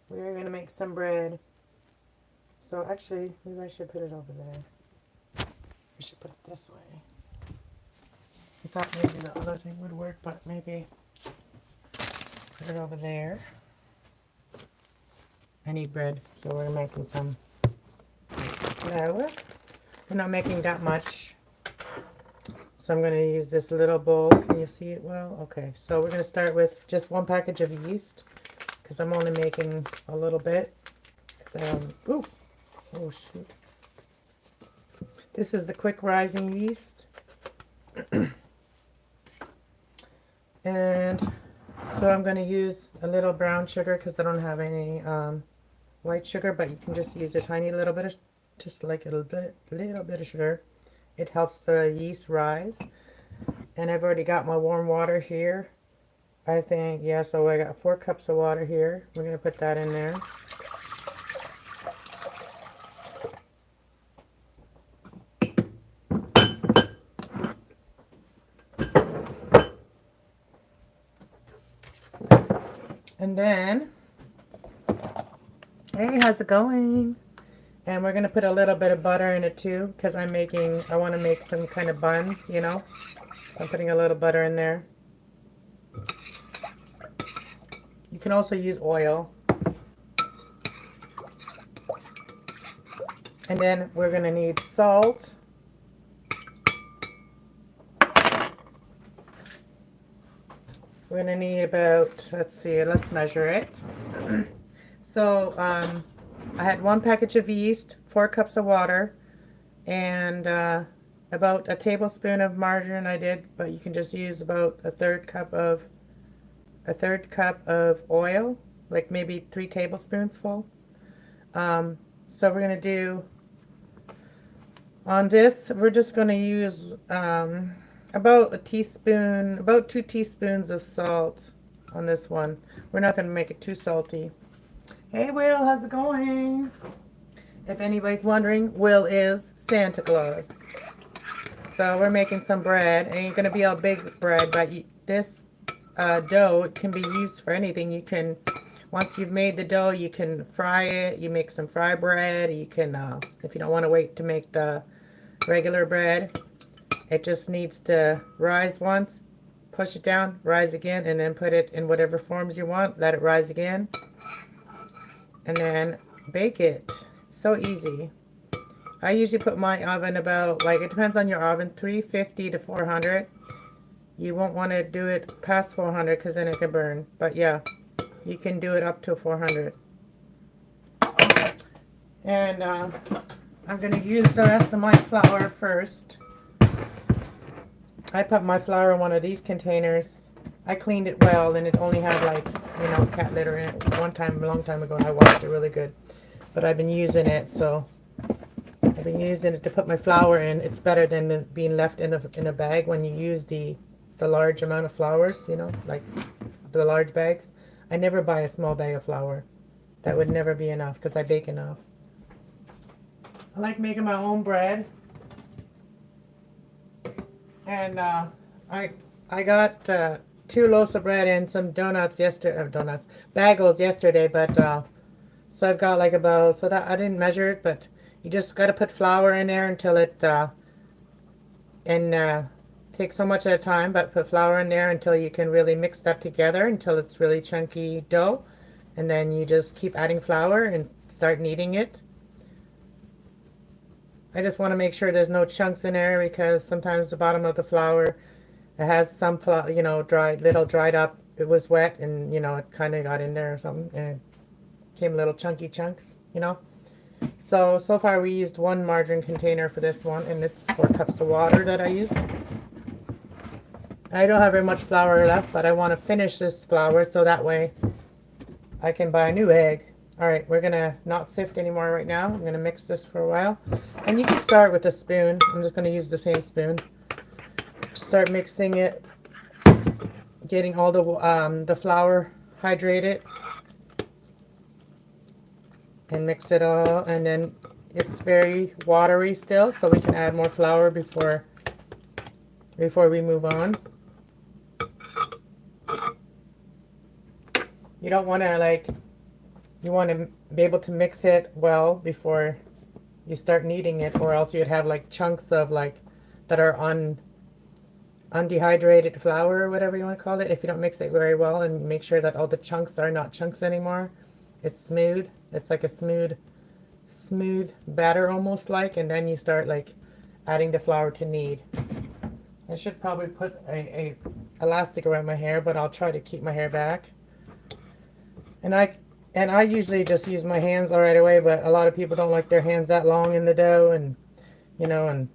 we're going to make some bread. So actually, maybe I should put it over there. I should put it this way. I thought maybe the other thing would work, but maybe put it over there. I need bread, so we're making some flour. We're not making that much. So I'm going to use this little bowl. Can you see it well? Okay, so we're going to start with just 1 package of yeast because I'm only making a little bit. Ooh, oh shoot. This is the quick rising yeast. And so I'm going to use a little brown sugar because I don't have any white sugar, but you can just use a tiny little bit of, just like a little bit of sugar. It helps the yeast rise. And I've already got my warm water here. I think, yeah, so I got 4 cups of water here. We're going to put that in there. And then, hey, how's it going? And we're going to put a little bit of butter in it too, because I want to make some kind of buns, you know. So I'm putting a little butter in there. You can also use oil. And then we're going to need salt. We're going to need about, let's see, let's measure it. So I had 1 package of yeast, 4 cups of water, and about a tablespoon of margarine I did, but you can just use about a third cup of oil, like maybe 3 tablespoons full. So we're going to do, on this, we're just going to use about 2 teaspoons of salt on this one. We're not going to make it too salty. Hey Will, how's it going? If anybody's wondering, Will is Santa Claus. So we're making some bread. It ain't going to be a big bread, but this dough can be used for anything. You can, once you've made the dough, you can fry it. You make some fry bread. You can, if you don't want to wait to make the regular bread, it just needs to rise once, push it down, rise again, and then put it in whatever forms you want. Let it rise again, and then bake it. So easy. I usually put my oven about, like, it depends on your oven, 350 to 400. You won't want to do it past 400 because then it can burn. But yeah, you can do it up to 400. And I'm going to use the rest of my flour first. I put my flour in one of these containers. I cleaned it well, and it only had, like, you know, cat litter in it. One time, a long time ago, and I washed it really good. But I've been using it, so I've been using it to put my flour in. It's better than being left in a bag when you use the large amount of flours, you know, like the large bags. I never buy a small bag of flour. That would never be enough because I bake enough. I like making my own bread. And I got 2 loaves of bread and some bagels yesterday, but so I've got like about, so that I didn't measure it, but you just got to put flour in there until it take so much at a time, but put flour in there until you can really mix that together until it's really chunky dough, and then you just keep adding flour and start kneading it. I just want to make sure there's no chunks in there because sometimes the bottom of the flour, it has some flour, you know, dried up. It was wet and, you know, it kind of got in there or something and it came little chunky chunks, you know. So far we used 1 margarine container for this one, and it's 4 cups of water that I used. I don't have very much flour left, but I want to finish this flour so that way I can buy a new egg. Alright, we're going to not sift anymore right now. I'm going to mix this for a while. And you can start with a spoon. I'm just going to use the same spoon. Start mixing it, getting all the flour hydrated. And mix it all, and then it's very watery still, so we can add more flour before we move on. You don't want to, like, you want to be able to mix it well before you start kneading it, or else you'd have like chunks of like that are undehydrated flour or whatever you want to call it. If you don't mix it very well and make sure that all the chunks are not chunks anymore, it's smooth. It's like a smooth batter almost like, and then you start like adding the flour to knead. I should probably put a elastic around my hair, but I'll try to keep my hair back. And I usually just use my hands all right away, but a lot of people don't like their hands that long in the dough, and you know, and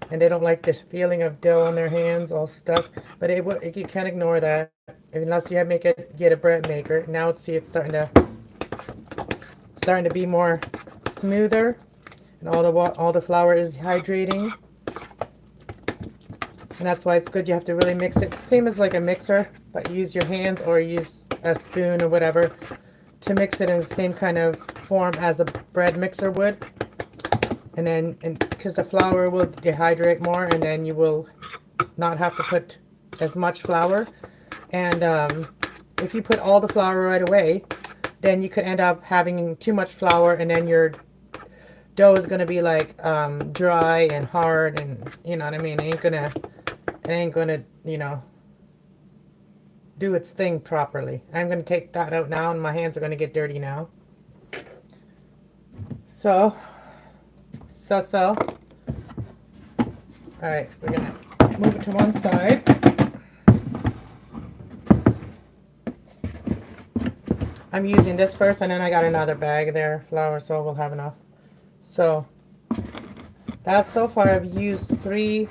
they don't like this feeling of dough on their hands all stuck. But you can't ignore that unless you get a bread maker. Now it's starting to be more smoother, and all the flour is hydrating. And that's why it's good. You have to really mix it. Same as like a mixer, but use your hands or use a spoon or whatever to mix it in the same kind of form as a bread mixer would. And then, because the flour will dehydrate more, and then you will not have to put as much flour. And if you put all the flour right away, then you could end up having too much flour, and then your dough is going to be like dry and hard, and you know what I mean? It ain't gonna, you know, do its thing properly. I'm going to take that out now, and my hands are going to get dirty now. So. All right, we're going to move it to one side. I'm using this first, and then I got another bag there, flour, so we'll have enough. So that's so far I've used three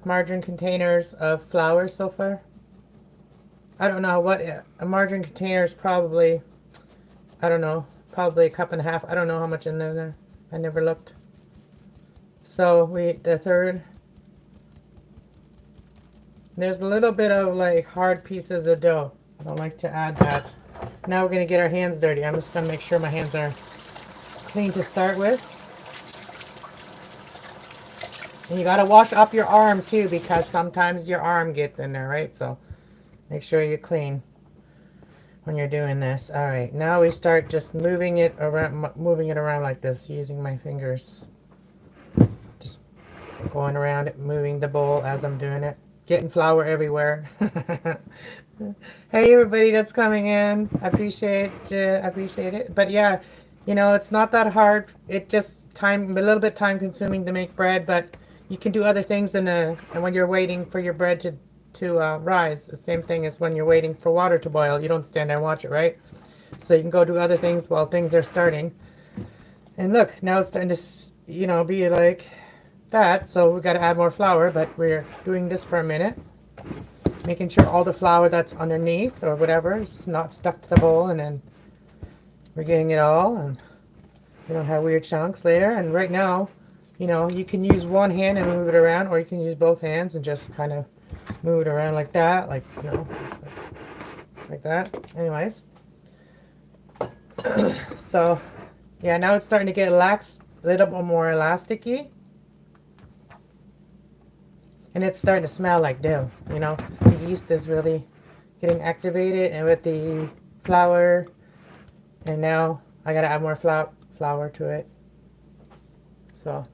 margarine containers of flour so far. I don't know what a margarine container is, probably, I don't know, probably a cup and a half. I don't know how much in there. I never looked. So the third, there's a little bit of like hard pieces of dough. I don't like to add that. Now we're going to get our hands dirty. I'm just going to make sure my hands are clean to start with. And you got to wash up your arm too, because sometimes your arm gets in there, right? So make sure you're clean when you're doing this. All right, now we start just moving it around like this, using my fingers. Just going around it, moving the bowl as I'm doing it. Getting flour everywhere. Hey everybody that's coming in. I appreciate it. But yeah, you know, it's not that hard. It just a little bit time consuming to make bread, but you can do other things and when you're waiting for your bread to rise. The same thing as when you're waiting for water to boil. You don't stand there and watch it, right? So you can go do other things while things are starting. And look, now it's starting to, you know, be like that. So we got to add more flour, but we're doing this for a minute, making sure all the flour that's underneath or whatever is not stuck to the bowl, and then we're getting it all, and we don't have weird chunks later. And right now, you know, you can use one hand and move it around, or you can use both hands and just kind of move it around like that, like, you know, like that. Anyways, so yeah, now it's starting to get a little bit more elasticy, and it's starting to smell like dough. You know, the yeast is really getting activated, and with the flour, and now I gotta add more flour to it. So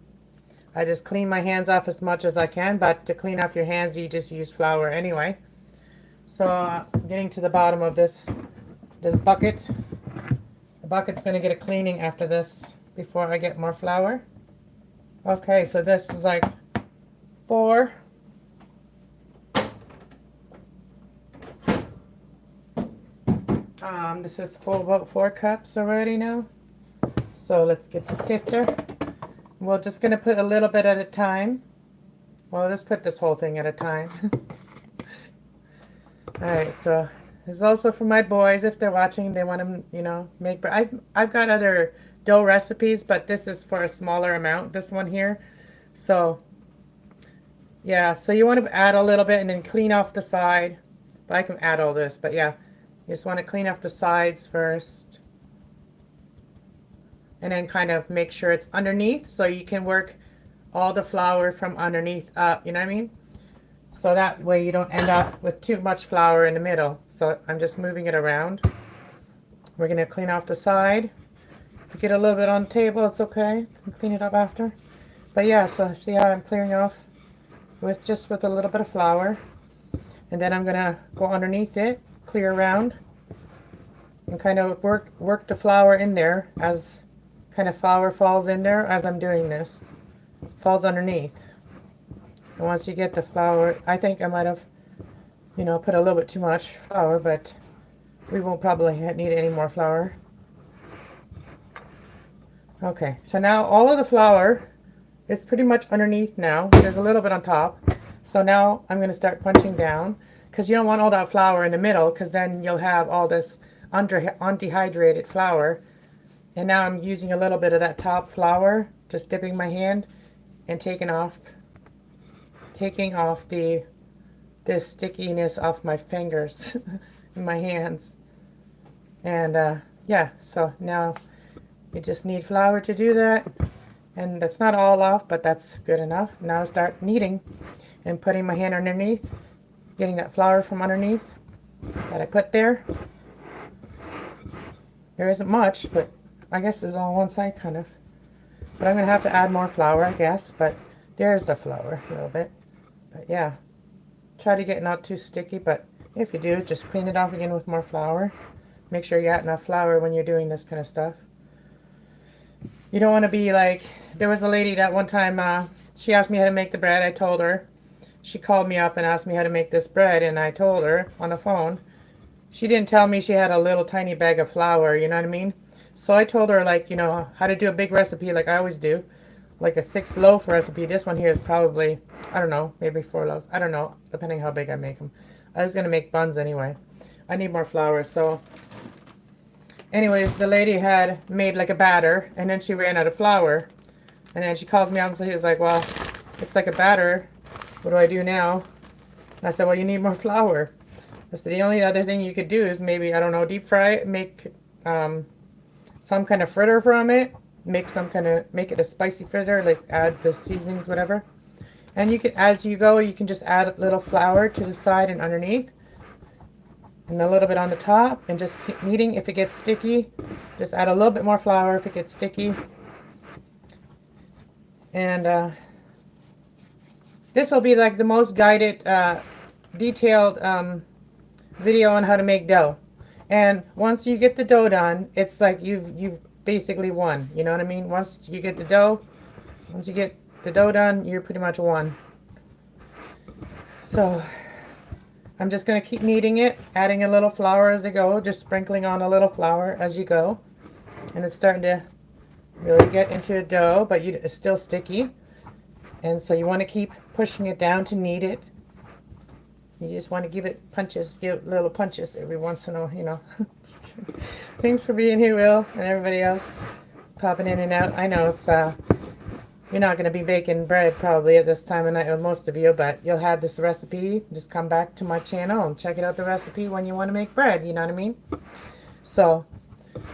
I just clean my hands off as much as I can, but to clean off your hands, you just use flour anyway. So getting to the bottom of this bucket. The bucket's going to get a cleaning after this before I get more flour. Okay, so this is like 4. This is about 4 cups already now. So let's get the sifter. We're just going to put a little bit at a time. Well, let's put this whole thing at a time. Alright, so this is also for my boys. If they're watching, they want to, you know, make bread. I've got other dough recipes, but this is for a smaller amount, this one here. So, yeah, so you want to add a little bit and then clean off the side. But I can add all this, but yeah, you just want to clean off the sides first. And then kind of make sure it's underneath, so you can work all the flour from underneath up, you know what I mean? So that way you don't end up with too much flour in the middle. So I'm just moving it around. We're going to clean off the side. If you get a little bit on the table, it's okay. You can clean it up after. But yeah, so see how I'm clearing off with just with a little bit of flour. And then I'm going to go underneath it, clear around, and kind of work the flour in there as kind of flour falls in there as I'm doing this. Falls underneath. And once you get the flour, I think I might have, you know, put a little bit too much flour, but we won't probably need any more flour. Okay, so now all of the flour is pretty much underneath now. There's a little bit on top. So now I'm going to start punching down, because you don't want all that flour in the middle, because then you'll have all this undehydrated flour. And now I'm using a little bit of that top flour, just dipping my hand and taking off this stickiness off my fingers and my hands. And yeah, so now you just need flour to do that. And that's not all off, but that's good enough. Now start kneading and putting my hand underneath, getting that flour from underneath that I put there. There isn't much, but I guess it's on one side kind of. But I'm going to have to add more flour, I guess. But there's the flour a little bit. But yeah, try to get not too sticky, but if you do, just clean it off again with more flour. Make sure you got enough flour when you're doing this kind of stuff. You don't want to be like, there was a lady that one time, she asked me how to make the bread. I told her. She called me up and asked me how to make this bread, and I told her on the phone. She didn't tell me she had a little tiny bag of flour, you know what I mean? So I told her, like, you know, how to do a big recipe like I always do. Like a 6 loaf recipe. This one here is probably, I don't know, maybe 4 loaves. I don't know, depending how big I make them. I was going to make buns anyway. I need more flour, so... Anyways, the lady had made like a batter, and then she ran out of flour. And then she calls me up and she's like, well, it's like a batter. What do I do now? And I said, well, you need more flour. I said, the only other thing you could do is maybe, I don't know, deep fry it, make some kind of fritter from it. Make it a spicy fritter, like add the seasonings, whatever. And you can, as you go, you can just add a little flour to the side and underneath. And a little bit on the top, and just keep kneading. If it gets sticky, just add a little bit more flour if it gets sticky. And this will be like the most guided, detailed video on how to make dough. And once you get the dough done, it's like you've basically won. You know what I mean? Once you get the dough done, you're pretty much won. So I'm just going to keep kneading it, adding a little flour as I go, just sprinkling on a little flour as you go. And it's starting to really get into a dough, but it's still sticky. And so you want to keep pushing it down to knead it. You just want to give it punches, give little punches every once in a while, you know. Thanks for being here, Will, and everybody else popping in and out. I know it's you're not going to be baking bread probably at this time of night with most of you, but you'll have this recipe. Just come back to my channel and check out the recipe when you want to make bread, you know what I mean? So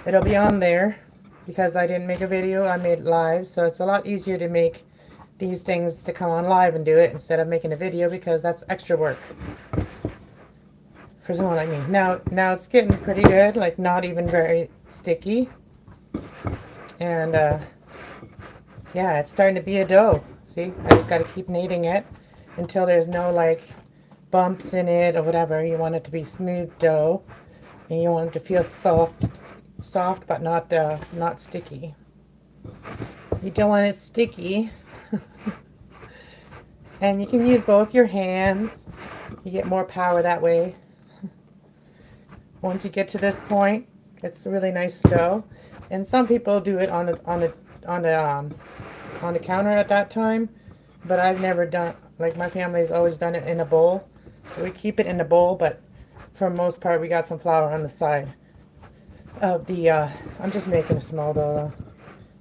it'll be on there because I didn't make a video, I made live, so it's a lot easier to make these things to come on live and do it instead of making a video, because that's extra work for someone like me. Now it's getting pretty good, like not even very sticky. And yeah, it's starting to be a dough. See, I just got to keep kneading it until there's no like bumps in it or whatever. You want it to be smooth dough, and you want it to feel soft but not sticky. You don't want it sticky. And you can use both your hands. You get more power that way. Once you get to this point, it's a really nice dough. And some people do it on the counter at that time, but I've never done, like my family's always done it in a bowl, so we keep it in the bowl. But for the most part, we got some flour on the side of the I'm just making a small dough,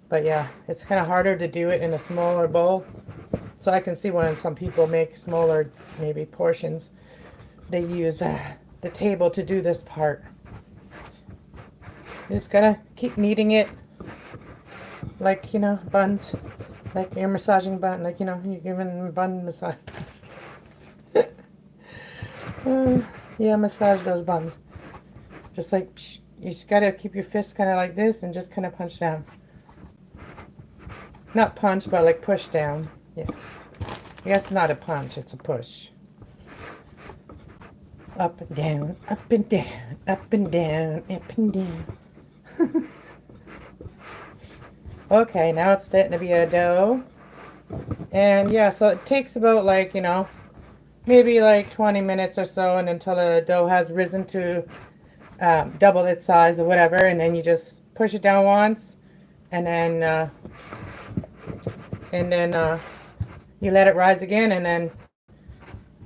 but yeah, it's kind of harder to do it in a smaller bowl. So I can see when some people make smaller maybe portions, they use the table to do this part. You just gotta keep kneading it like, you know, buns, like you're massaging bun, like, you know, you're giving bun massage. Yeah, massage those buns. Just like, psh, you just gotta keep your fist kind of like this and just kind of punch down. Not punch, but like push down. Yeah. I guess not a punch, it's a push. Up and down, up and down, up and down, up and down. Okay, now it's starting to be a dough. And yeah, so it takes about like, you know, maybe like 20 minutes or so, and until the dough has risen to double its size or whatever, and then you just push it down once, and then you let it rise again, and then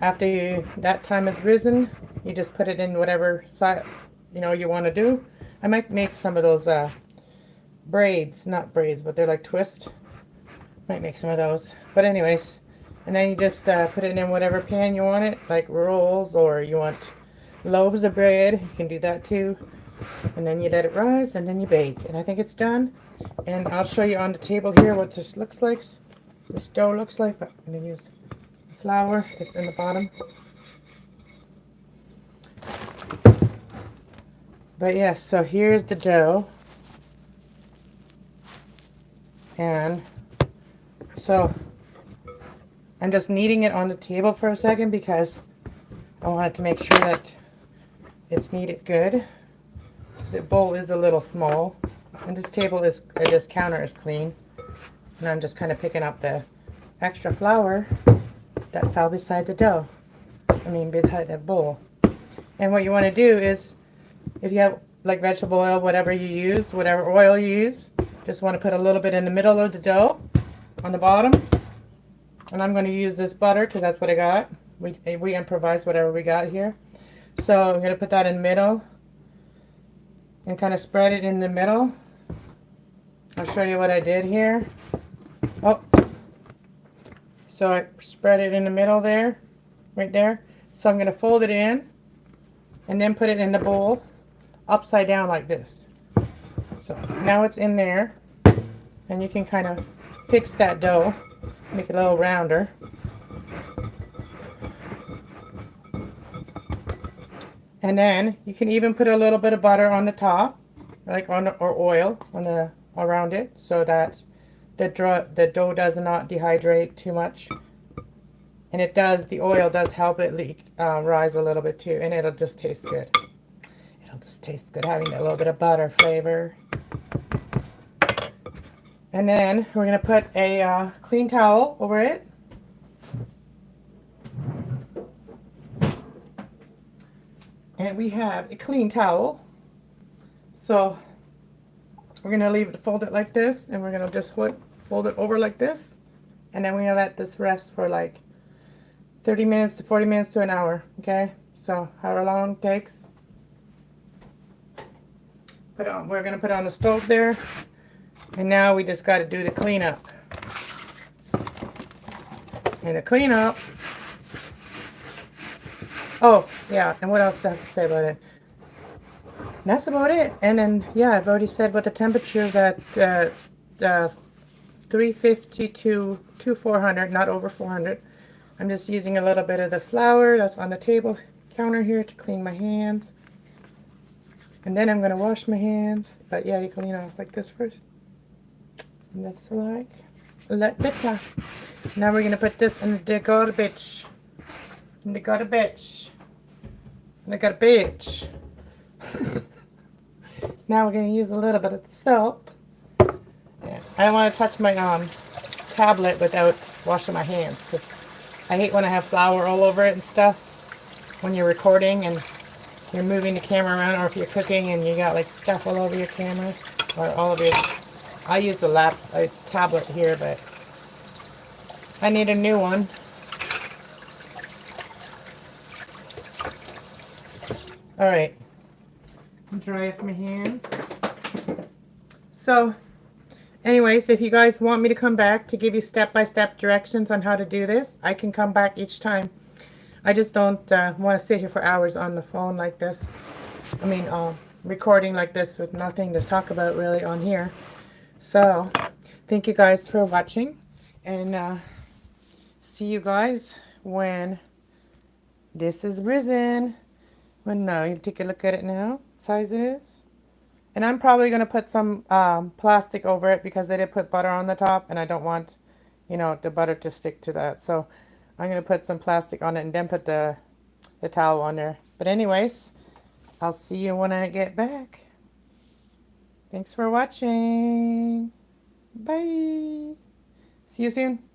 after that time has risen, you just put it in whatever side you want to do. I might make some of those braids, not braids, but they're like twist. Might make some of those. But anyways, and then you just put it in whatever pan you want it, like rolls, or you want loaves of bread. You can do that too. And then you let it rise, and then you bake. And I think it's done. And I'll show you on the table here what this looks like. This dough looks like. But I'm going to use the flour that's in the bottom. But yes, so here's the dough. And so I'm just kneading it on the table for a second because I wanted to make sure that it's kneaded good. The bowl is a little small, and this counter is clean. And I'm just kind of picking up the extra flour that fell beside the dough. Beside the bowl. And what you want to do is, if you have like vegetable oil, whatever you use, whatever oil you use, just want to put a little bit in the middle of the dough on the bottom. And I'm going to use this butter because that's what I got. We improvise whatever we got here. So I'm going to put that in the middle and kind of spread it in the middle. I'll show you what I did here. Oh, so I spread it in the middle there, right there. So I'm going to fold it in and then put it in the bowl upside down like this. So now it's in there, and you can kind of fix that dough, make it a little rounder. And then you can even put a little bit of butter on the top, or oil around it, so that the dough does not dehydrate too much. And the oil does help it rise a little bit too, and it'll just taste good. It'll just taste good having a little bit of butter flavor. And then we're going to put a clean towel over it. And we have a clean towel. So we're going to fold it like this, and we're going to just fold it over like this. And then we're going to let this rest for like 30 minutes to 40 minutes to an hour. Okay? So however long it takes. We're going to put it on the stove there. And now we just got to do the cleanup. And the cleanup. Oh, yeah. And what else do I have to say about it? That's about it. And then, yeah, I've already said what the temperature is at 350 to 400, not over 400. I'm just using a little bit of the flour that's on the table counter here to clean my hands. And then I'm going to wash my hands. But yeah, you clean off like this first. And that's like better. Now we're going to put this in the garbage. In the garbage. In the garbage. Now we're going to use a little bit of soap. Yeah. I don't want to touch my tablet without washing my hands, because I hate when I have flour all over it and stuff when you're recording and you're moving the camera around, or if you're cooking and you got like stuff all over your cameras or all of your. I use a tablet here, but I need a new one. All right, dry off my hands. So anyways, if you guys want me to come back to give you step-by-step directions on how to do this, I can come back each time. I just don't want to sit here for hours on the phone like this. Recording like this with nothing to talk about really on here. So thank you guys for watching, and see you guys when This is risen. Well, no, you take a look at it now. Size it is. And I'm probably going to put some plastic over it because they did put butter on the top and I don't want, you know, the butter to stick to that. So I'm going to put some plastic on it and then put the towel on there. But anyways, I'll see you when I get back. Thanks for watching. Bye. See you soon.